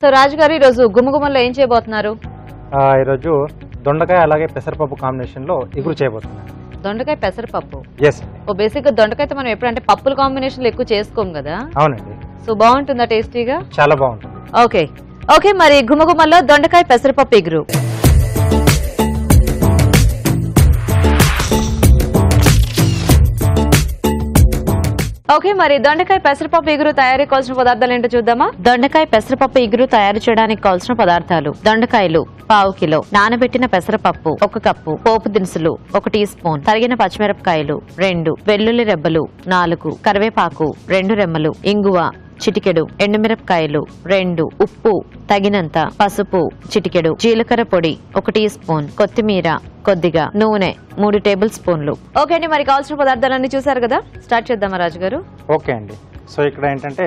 So రాజు గారు ఈరోజు గుమ్మగుమ్మలో ఏం చేయబోతున్నారు? ఈరోజు దొండకాయ అలాగే పెసరపప్పు కాంబినేషన్ లో ఇగురు చేయబోతున్నాను. దొండకాయ పెసరపప్పు. yes బేసిక్ గా దొండకాయతో మనం ఎప్పుడంటే పప్పుల కాంబినేషన్ లో ఎక్కువ చేసుకోం కదా. అవునండి. సో బాగుంటుందా టేస్టీగా? చాలా బాగుంటుంది. ఓకే ఓకే మరి గుమ్మగుమ్మలో దొండకాయ పెసరపప్పు ఇగురు. ఓకే మరి దొండకాయ పెసరపప్పు ఇగురు తయారీ కావాల్సిన పదార్థాలు ఏంటో చూద్దామా. దొండకాయ పెసరపప్పు ఇగురు తయారు చేయడానికి కావాల్సిన పదార్థాలు: దొండకాయలు పావు కిలో, నానబెట్టిన పెసరపప్పు 1 కప్పు, పోపు దినుసులు 1 టీ స్పూన్, తరిగిన పచ్చిమిరపకాయలు 2, వెల్లుల్లి రెబ్బలు 4, కరివేపాకు 2 రెమ్మలు, ఇంగువ చిటికెడు, ఎండుమిరపకాయలు 2, ఉప్పు తగినంత, పసుపు చిటికెడు, జీలకర్ర పొడి 1 టీ స్పూన్, కొత్తిమీర కొద్దిగా, నూనె 3 టేబుల్ స్పూన్లు. ఓకే అండి, మరి కావాల్సిన పదార్థాలన్నీ చూసారు కదా, స్టార్ట్ చేద్దామా రాజు గారు? ఓకే అండి. సో ఇక్కడ ఏంటంటే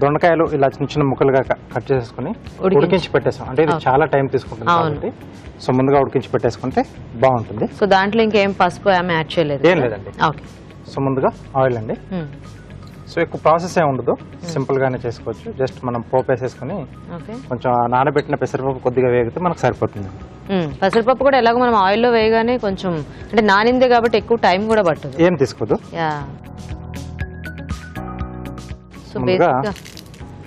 దొండకాయలు ఇలా చిన్న చిన్న ముక్కలుగా కట్ చేసుకుని ఉడికించి పెట్టేసాం. అంటే ఇది చాలా టైం తీసుకుంటుంది కాబట్టి సో ముందుగా ఉడికించి పెట్టేసుకుంటే బాగుంటుంది. సో దాంట్లో ఇంకేం పసుపు ఏమి యాడ్ చేయలేదు? ఏం లేదండి. ఓకే. సో ముందుగా ఆయిల్ అండి. సో ఎక్కువ ప్రాసెస్ ఏమి ఉండదు, సింపుల్ గానే చేసుకోవచ్చు. జస్ట్ మనం పోపు వేసేసుకుని కొంచెం నానబెట్టిన పెసరపప్పు కొద్దిగా వేగితే మనకు సరిపోతుంది. పెసరపప్పు కూడా ఎలాగో మనం ఆయిల్లో వేయగానే కొంచెం అంటే నానిందే కాబట్టి ఎక్కువ టైం కూడా పట్టదు, ఏం తీసుకోదు.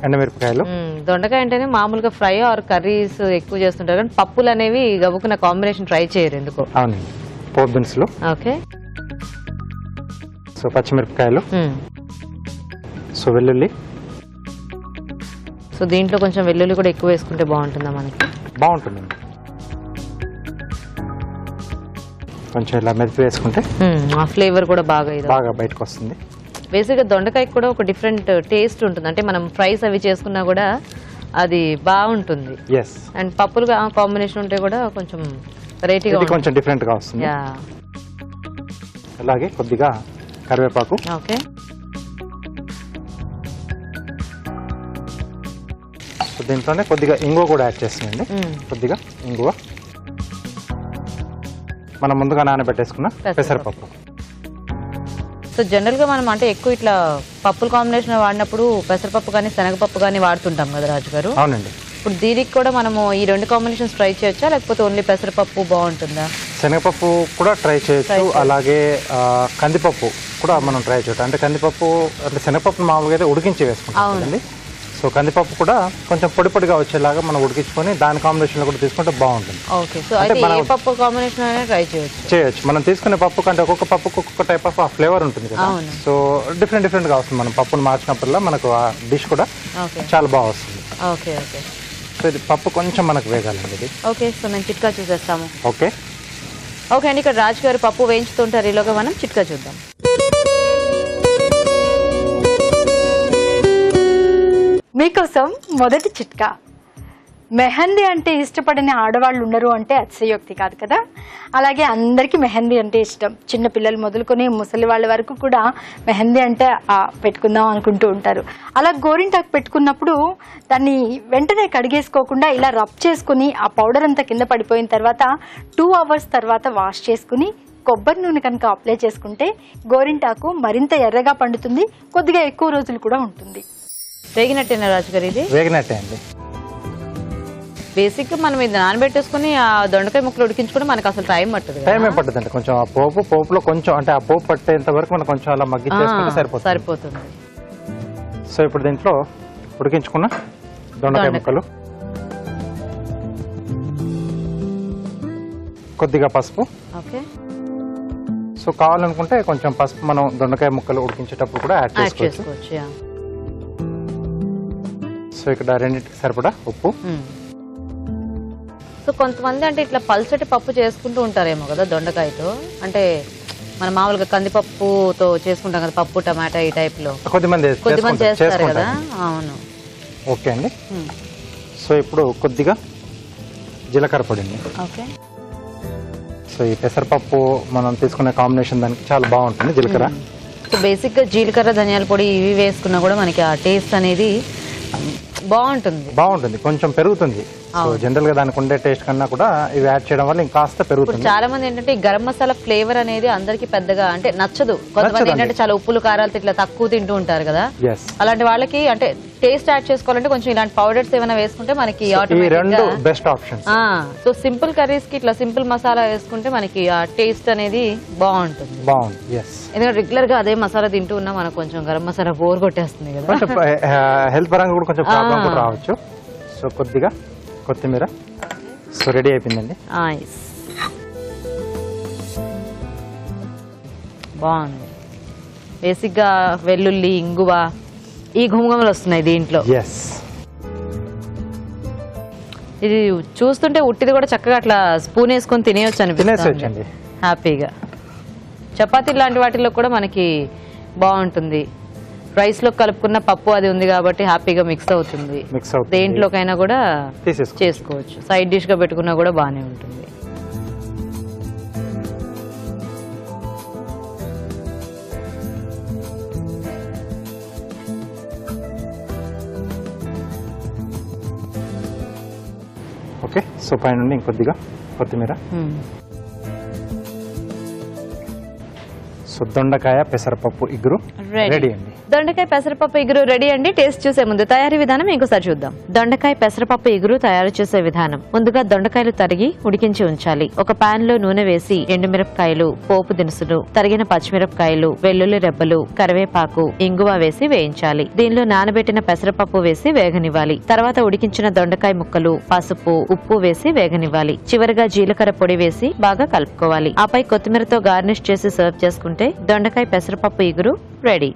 ఎండమిరపకాయలు. దొండకాయ అంటేనే మామూలుగా ఫ్రై ఆర్ కర్రీస్ ఎక్కువ చేస్తుంటారు కానీ పప్పులు అనేవి గబుకున్న కాంబినేషన్ ట్రై చేయరు ఎందుకో. అవునండి. పోపు దినుసులు. ఓకే. సో పచ్చిమిరపకాయలు. సో వెల్లుల్లి. సో దీంట్లో కొంచెం వెల్లుల్లి కూడా ఎక్కువ వేసుకుంటే బాగుంటుందా మనకి? బాగుంటుంది. కొంచెం ఇలా మెదిపి వేసుకుంటే ఆ ఫ్లేవర్ కూడా బాగా బయటకు వస్తుంది. బేసిక్ గా దొండకాయ కూడా ఒక డిఫరెంట్ టేస్ట్ ఉంటుంది. అంటే మనం ఫ్రైస్ అవి చేసుకున్నా కూడా అది బాగుంటుంది. అండ్ పప్పులు కాంబినేషన్ ఉంటే కూడా కొంచెం వెరైటీగా కొంచెం డిఫరెంట్ గా వస్తుంది. అలాగే కొద్దిగా కరివేపాకు. ఓకే. దీంట్లోనే కొద్దిగా ఇంగువ కూడా యాడ్ చేస్తుందండి. కొద్దిగా ఇంగువ. మనం ముందుగా నానబెట్టేసుకున్న పెసరపప్పు. సో జనరల్ గా మనం అంటే ఎక్కువ ఇట్లా పప్పుల కాంబినేషన్ వాడినప్పుడు పెసరపప్పు కానీ శనగపప్పు కానీ వాడుతుంటాం కదా రాజు గారు. అవునండి. ఇప్పుడు దీనికి కూడా మనము ఈ 2 కాంబినేషన్స్ ట్రై చేయొచ్చా లేకపోతే ఓన్లీ పెసరపప్పు బాగుంటుందా? శనగపప్పు కూడా ట్రై చేయొచ్చు, అలాగే కందిపప్పు కూడా మనం ట్రై చేయొచ్చు. అంటే కందిపప్పు అంటే శనగపప్పు మామూలుగా అయితే ఉడికించి వేసుకుంటాం. సో కందిపప్పు కూడా కొంచెం పొడి పొడిగా వచ్చేలాగా మనం ఉడికించుకొని దాని కాంబినేషన్ లో కూడా తీసుకుంటే బాగుంటుంది. ఓకే. సో అయితే ఏ పప్పు కాంబినేషన్ అయినా ట్రై చేయొచ్చు. మనం తీసుకునే పప్పు కంటే ఒక్కొక్క పప్పుకు ఒక్కొక్క టైప్ ఆఫ్ ఫ్లేవర్ ఉంటుంది కదా. సో డిఫరెంట్ గా వస్తుంది. మనం పప్పును మార్చినప్పుడల్లా మనకు ఆ డిష్ కూడా చాలా బాగా వస్తుంది. Okay okay. సో ఇది పప్పు కొంచెం మనకు వేగాలండి ఇది. ఓకే. సో మేము చిట్కా చూసేస్తాము. ఓకే ఓకే అండి. ఇక్కడ రాజు గారు పప్పు వేయించుతుంటారు, ఈలోగా మనం చిట్కా చూద్దాం. మీకోసం మొదటి చిట్కా. మెహందీ అంటే ఇష్టపడని ఆడవాళ్ళు ఉండరు అంటే అతిశయోక్తి కాదు కదా. అలాగే అందరికీ మెహందీ అంటే ఇష్టం. చిన్న పిల్లలు మొదలుకొని ముసలి వాళ్ళ వరకు కూడా మెహందీ అంటే పెట్టుకుందాం అనుకుంటూ ఉంటారు. అలా గోరింటాకు పెట్టుకున్నప్పుడు దాన్ని వెంటనే కడిగేసుకోకుండా ఇలా రబ్ చేసుకుని ఆ పౌడర్ అంతా కింద పడిపోయిన తర్వాత 2 hours తర్వాత వాష్ చేసుకుని కొబ్బరి నూనె కనుక అప్లై చేసుకుంటే గోరింటాకు మరింత ఎర్రగా పండుతుంది, కొద్దిగా ఎక్కువ రోజులు కూడా ఉంటుంది. వేగినట్టేనా రాజు గారు? ఇది వేగినట్టే అండి. బేసిక్ గా మనం ఇది నానబెట్టేసుకుని ఆ దొండకాయ ముక్కలు ఉడికించుకుని మనకు అసలు టైం పట్టదు. టైం ఏం పట్టదు అంటే కొంచెం ఆ పోపులో కొంచెం అంటే ఆ పోపు పట్టేంత వరకు మనం కొంచెం అలా మగ్గించేసుకుంటే సరిపోతుంది. సో ఇప్పుడు దీంట్లో ఉడికించుకున్న దొండకాయ ముక్కలు, కొద్దిగా పసుపు. ఓకే. సో కావాలనుకుంటే కొంచెం పసుపు మనం దొండకాయ ముక్కలు ఉడికించేటప్పుడు కూడా యాడ్ చేసుకోవచ్చు. సో ఇక్కడ రెండింటికి సరిపడా ఉప్పు. సో కొంతమంది అంటే ఇట్లా పల్చటి పప్పు చేసుకుంటూ ఉంటారేమో కదా దొండకాయతో. అంటే మనం మామూలుగా కందిపప్పుతో చేసుకుంటాం కదా, పప్పు టమాటా ఈ టైప్ లో కొద్దిమంది చేస్తారు కదా. అవును. ఓకే అండి. సో ఇప్పుడు కొద్దిగా జీలకర్ర పొడి అండి. ఓకే. సో ఈ పెసరపప్పు మనం తీసుకునే కాంబినేషన్ దానికి చాలా బాగుంటుంది జీలకర్ర. సో బేసిక్ గా జీలకర్ర ధనియాల పొడి ఇవి వేసుకున్నా కూడా మనకి ఆ టేస్ట్ అనేది బాగుంటుంది, కొంచెం పెరుగుతుంది. జనరల్ గా దానికి ఉండే టేస్ట్ కన్నా కూడా ఇవి యాడ్ చేయడం వల్ల ఇంకాస్త పెరుగుతుంది. చాలా మంది ఏంటంటే ఈ గరం మసాలా ఫ్లేవర్ అనేది అందరికి పెద్దగా అంటే నచ్చదు. కొంతమంది ఏంటంటే చాలా ఉప్పులు కారాలు ఇట్లా తక్కువ తింటూ ఉంటారు కదా. అలాంటి వాళ్ళకి అంటే టేస్ట్ యాడ్ చేసుకోవాలంటే కొంచెం ఇలాంటి పౌడర్స్ ఏమైనా వేసుకుంటే మనకి ఈ రెండు best options. So simple curries కి ఇట్లా సింపుల్ మసాలా వేసుకుంటే మనకి ఆ టేస్ట్ అనేది బాగుంటుంది. ఎందుకంటే రెగ్యులర్ గా అదే మసాలా తింటూ ఉన్నా మనకు కొంచెం గరం మసాలా బోర్ కొట్టేస్తుంది కదా, హెల్త్ పరంగా కూడా కొంచెం ప్రాబ్లం కూడా రావచ్చు. సో కొద్దిగా కొత్తిమీర. సో రెడీ అయిపోయిందండి. బాగుంది. బేసిక్ గా వెల్లుల్లి, ఇంగువ, ఈ ఘుమఘుమలు వస్తున్నాయి దీంట్లో. ఇది చూస్తుంటే ఉట్టిది కూడా చక్కగా అట్లా స్పూన్ వేసుకొని తినేయొచ్చు అనిపిస్తుంది హ్యాపీగా. చపాతీ లాంటి వాటిలో కూడా మనకి బాగుంటుంది. రైస్ లో కలుపుకున్న పప్పు అది ఉంది కాబట్టి హ్యాపీగా మిక్స్ అవుతుంది. దేంట్లోకైనా కూడా చేసుకోవచ్చు. సైడ్ డిష్ గా పెట్టుకున్నా కూడా బాగానే ఉంటుంది. ఓకే, సో పైన నుండి ఇంకొద్దిగా కొత్తిమీర. సో దొండకాయ పెసరపప్పు ఇగురు రెడీ అండి. దొండకాయ పెసరపప్పు ఇగురు రెడీ అండి. టేస్ట్ చూసే ముందు తయారీ విధానం ఇంకోసారి చూద్దాం. దొండకాయ పెసరపప్పు ఇగురు తయారు చేసే విధానం. ముందుగా దొండకాయలు తరిగి ఉడికించి ఉంచాలి. ఒక పాన్ లో నూనె వేసి ఎండుమిరపకాయలు, పోపు దినుసులు, తరిగిన పచ్చిమిరపకాయలు, వెల్లుల్లి రెబ్బలు, కరివేపాకు, ఇంగువ వేసి వేయించాలి. దీనిలో నానబెట్టిన పెసరపప్పు వేసి వేగనివ్వాలి. తర్వాత ఉడికించిన దొండకాయ ముక్కలు, పసుపు, ఉప్పు వేసి వేగనివ్వాలి. చివరిగా జీలకర్ర పొడి వేసి బాగా కలుపుకోవాలి. ఆపై కొత్తిమీరతో గార్నిష్ చేసి సర్వ్ చేసుకుంటే దొండకాయ పెసరపప్పు ఇగురు రెడీ.